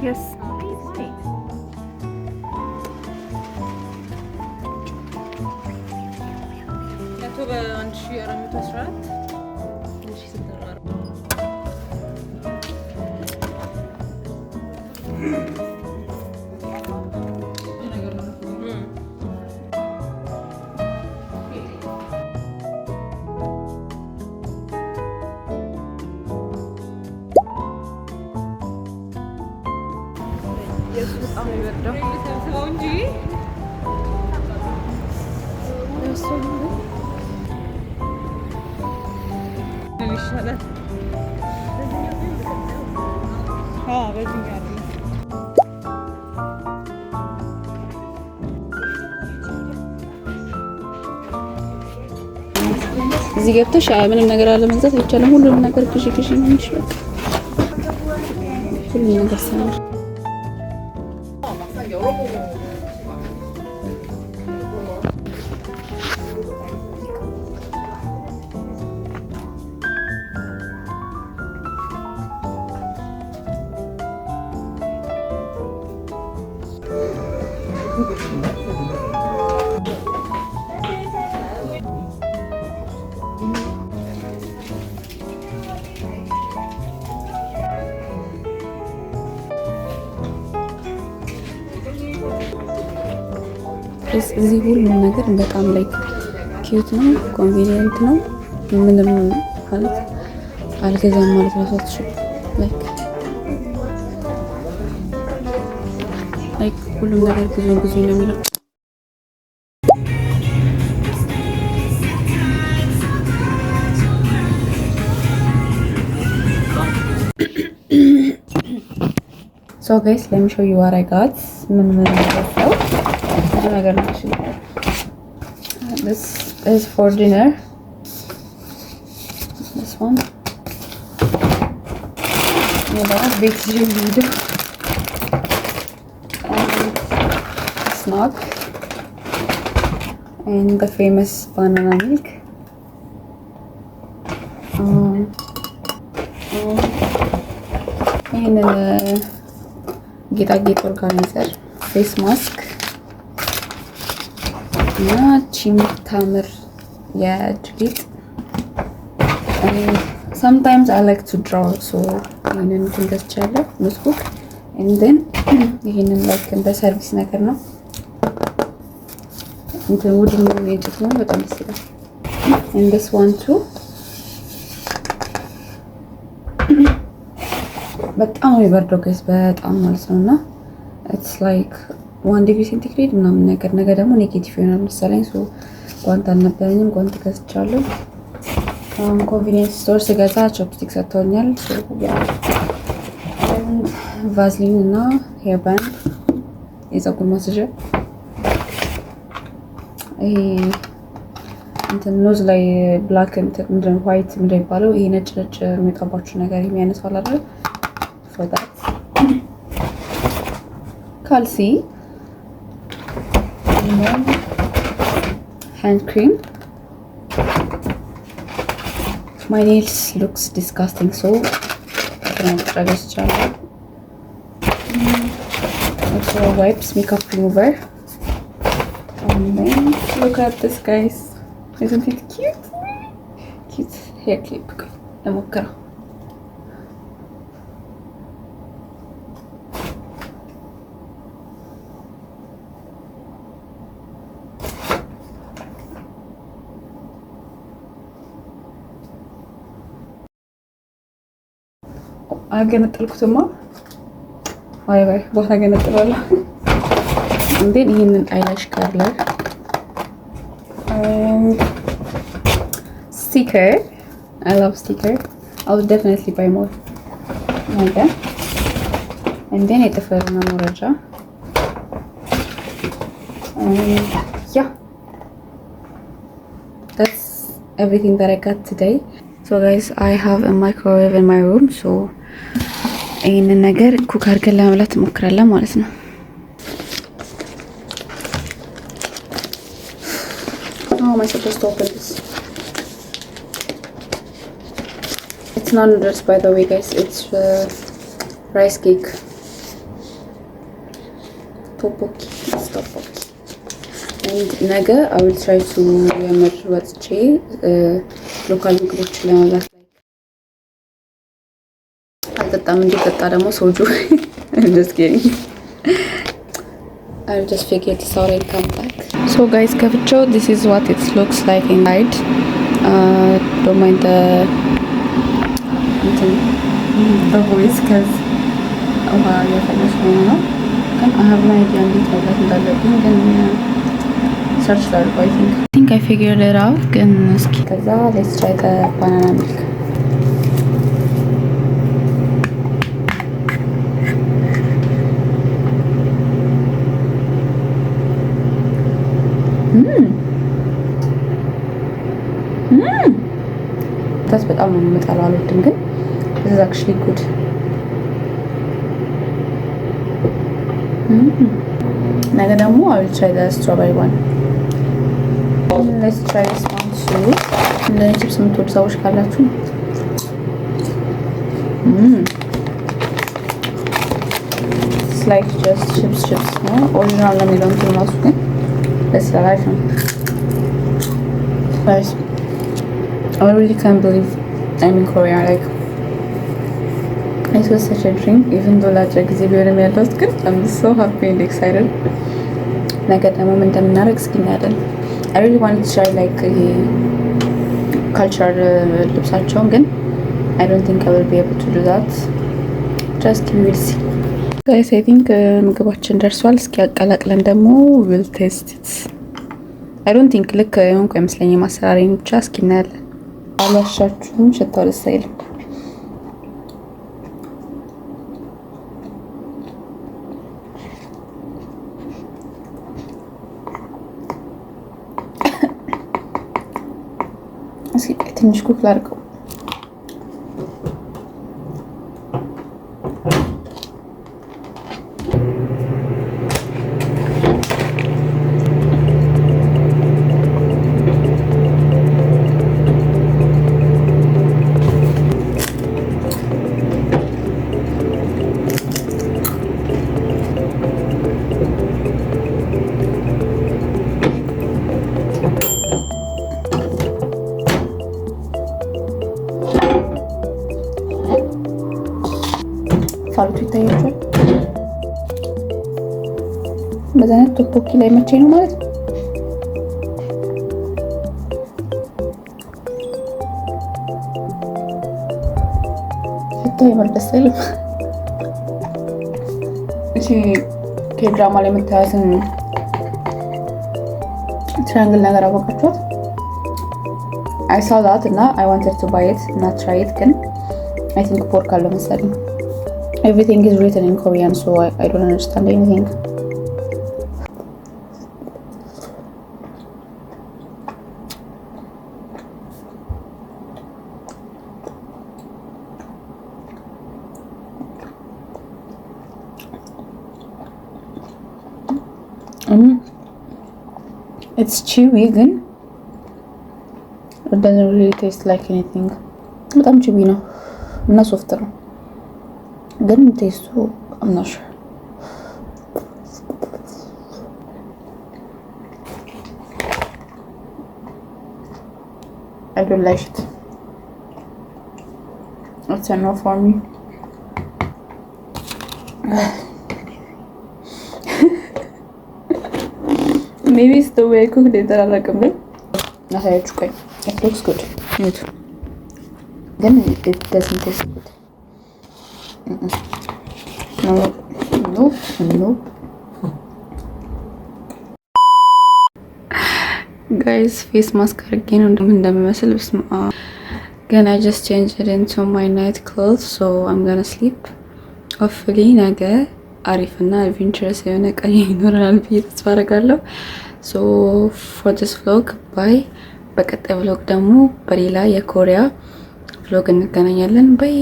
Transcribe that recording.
Yes. እዚህ ገብተሽ ምንም ነገር አለመግዛት አይቻልም። ሁሉንም ነገር ግዢ ነው የሚሻለው። ሁሉም ነገር ሰማር እዚህ ሁሉም ነገር በጣም ላይክ ኪዩት ነው፣ ኮንቪኒየንት ነው። ምንም ማለት አልገዛም ማለት ነው አትችልም። ላይክ ሁሉም ነገር ብዙ ነው የሚለው። So guys, let me show you what I got. This is for dinner. This one. Big video. And snack. And the famous banana milk. And then ጌጣጌጥ ኦርጋናይዘር፣ ፌስ ማስክ እና ቺምታምር የእጅ ጌጥ። sometimes I like to draw, so ይሄንን ገዝቻለሁ ኖትቡክ። and then ይሄንን ላይክ እንደ ሰርቪስ ነገር ነው። እንትን ውድ ነው የእጅት ነው፣ በጣም ደስ ይላል። and this one too በጣም ይበርደው ጋይስ፣ በጣም ማለት ነውና it's like 1 ዲግሪ ሴንቲግሬድ ምናምን ነገር። ነገ ደግሞ ኔጌቲቭ ይሆናል መሰለኝ። ሶ ጓንት አልነበረኝም፣ ጓንት ገዝቻለሁ። ኮንቪኒየንስ ስቶር ስገዛ ቾፕስቲክ ሰጥተውኛል። ሶ ቫዝሊን እና ሄር ባንድ፣ የፀጉር ማስያዣ። ይሄ እንትን ኖዝ ላይ ብላክ እንትን ምንድን ዋይት ምንድን የሚባለው ይሄ ነጭ የሚቀባችሁ ነገር የሚያነሳው አይደል? for that. Kalsi, and then hand cream. My nails looks disgusting, so I'm gonna try this channel. Also wipes, makeup remover, and then look at this guys, isn't it cute? Cute hair clip. Namukara. አገነጠልኩትማ ወይ ቦታ አገነጥላለሁ። እንዴት ይሄንን አይላሽ ከለር sticker. I love sticker. I will definitely buy more. Okay. And then የጥፍር መሞረጃ yeah, that's everything that I got today. So guys, I have a microwave in my room, so ይሄንን ነገር ኩክ አድርገን ለመብላት እንሞክራለን ማለት ነው። How am I supposed to open this? It's not noodles, by the way guys, it's rice cake. ቶፖኪ ነገ I will try to የምር ወጥቼ ሎካል ምግቦችን ለመብላት አልጠጣም። እንዲጠጣ ደግሞ ሶጁ እንደስኪኝ I'll just figure this out and come back. So guys, ከፍቼው this is what it looks like inside. Don't mind the voice because ውሃ እያፈላች ነው። ግን I have no idea እንዴት መብላት እንዳለብኝ ግን ሰርች ላድርገው። I think I figured it out. ግን እስኪ ከዛ let's try the banana milk. ታስ በጣም ነው የምጠላው፣ አልወድም። ግን this is actually good. ነገ ደግሞ I will try the strawberry one. Let's try this one too. እንደኔ ቺፕስ የምትወዱ ሰዎች ካላችሁ it's like just chips ነው። ኦሪጂናል ነው የሚለው እንትን ራሱ ግን ደስ ይላል ነው። Guys, I really can't believe I'm in Korea. Like, it was such a dream, even though last ጊዜ ቢሆንም ያለሁት ግን I'm so happy and excited. ነገ ደግሞ ምን እንደምናደርግ እስኪ እናያለን። I really wanted to try like cultural ልብሳቸውን ግን I don't think I will be able to do that. Just we will see. Guys, I think ምግባችን ደርሷል። እስኪ አቀላቅለን ደግሞ we'll taste it. I don't think ልክ የሆንኩ አይመስለኝም አሰራሬን ብቻ እስኪ እናያለን። አላሻችሁም? ሽታው ደስ አይልም። እስኪ ትንሽ ኩክ ላድርገው። ፋሉት ይታያችኋል። በዛ አይነት ቶፖኪ ላይ መቼ ነው ማለት ነው። ሽታው ይመርደስ አይልም። እሺ ከድራማ ላይ የምታያትን ትራያንግል ነገር አወቃችኋት? I saw that እና I wanted to buy it እና try it ግን I think pork አለው መሰለኝ። Everything is written in Korean, so I don't understand anything. It's chewy, ግን it doesn't really taste like anything. በጣም chewy ነው እና soft ነው. ግን ቴስቱ I'm not sure. I don't like it. It's a no for me. Maybe it's the way I cooked it that I like it. It looks good. Then it doesn't taste good. Nope. Guys, face mask አድርጌ ነው እንደምመስል ብስማ ግን I just changed it into my night clothes, so I'm gonna sleep. Hopefully ነገ አሪፍና adventurous የሆነ ቀን ይኖረናል ብዬ ተስፋ አደርጋለሁ። So for this vlog, bye. በቀጣይ vlog ደግሞ በሌላ የኮሪያ vlog እንገናኛለን። Bye.